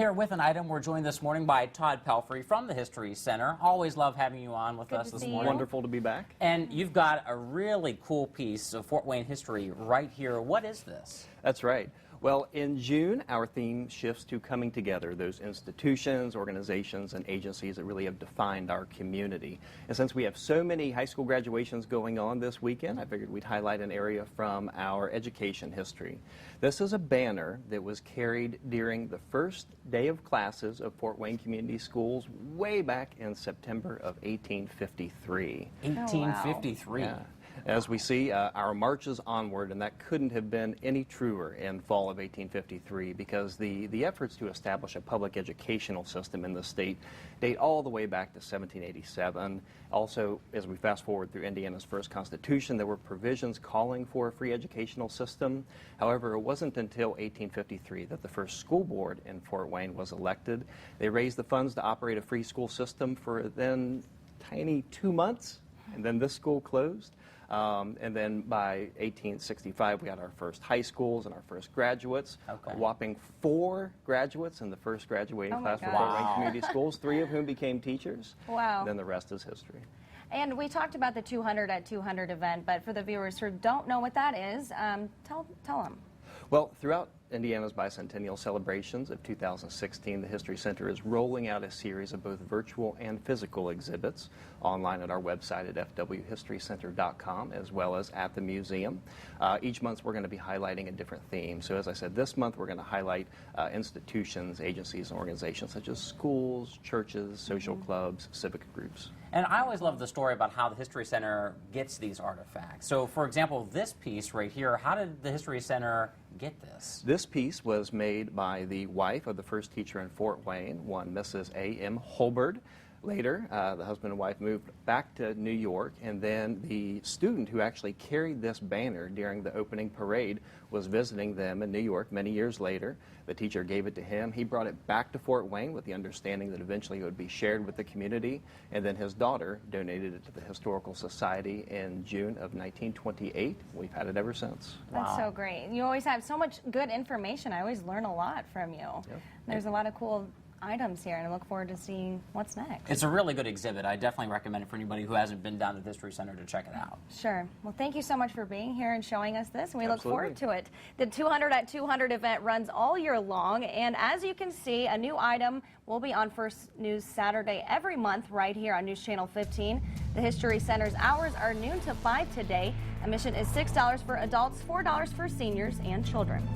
here with an item. We're joined this morning by Todd Pelfrey from the History Center. Always love having you on with us this morning. Wonderful to be back. And you've got a really cool piece of Fort Wayne history right here. What is this? That's right. Well, in June, our theme shifts to coming together, those institutions, organizations, and agencies that really have defined our community. And since we have so many high school graduations going on this weekend, I figured we'd highlight an area from our education history. This is a banner that was carried during the first day of classes of Fort Wayne Community Schools way back in September of 1853. 1853. Yeah. As we see, our marches onward, and that couldn't have been any truer in fall of 1853 because the efforts to establish a public educational system in the state date all the way back to 1787. Also, as we fast forward through Indiana's first constitution, there were provisions calling for a free educational system. However, it wasn't until 1853 that the first school board in Fort Wayne was elected. They raised the funds to operate a free school system for then tiny 2 months, and then this school closed. And then by 1865, we had our first high schools and our first graduates. Okay. A whopping 4 graduates in the first graduating class for Fort Wayne Community Schools, 3 of whom became teachers. Wow. And then the rest is history. And we talked about the 200 at 200 event, but for the viewers who don't know what that is, tell them. Well, throughout Indiana's bicentennial celebrations of 2016, the History Center is rolling out a series of both virtual and physical exhibits online at our website at fwhistorycenter.com as well as at the museum. Each month we're going to be highlighting a different theme. So as I said, this month we're going to highlight institutions, agencies, and organizations such as schools, churches, social clubs, civic groups. And I always love the story about how the History Center gets these artifacts. So, for example, this piece right here, how did the History Center get this? This piece was made by the wife of the first teacher in Fort Wayne, one Mrs. A.M. Holbert. Later, the husband and wife moved back to New York, and then the student who actually carried this banner during the opening parade was visiting them in New York many years later. The teacher gave it to him. He brought it back to Fort Wayne with the understanding that eventually it would be shared with the community, and then his daughter donated it to the Historical Society in June of 1928. We've had it ever since. That's so great. You always have so much good information. I always learn a lot from you. Yep. There's a lot of cool items here, and I look forward to seeing what's next. It's a really good exhibit. I definitely recommend it for anybody who hasn't been down to the History Center to check it out. Sure. Well, thank you so much for being here and showing us this, and we look Absolutely. forward to it. The 200 at 200 event runs all year long, and as you can see, a new item will be on First News Saturday every month right here on News Channel 15. The History Center's hours are noon to 5 today. Admission is $6 for adults, $4 for seniors and children.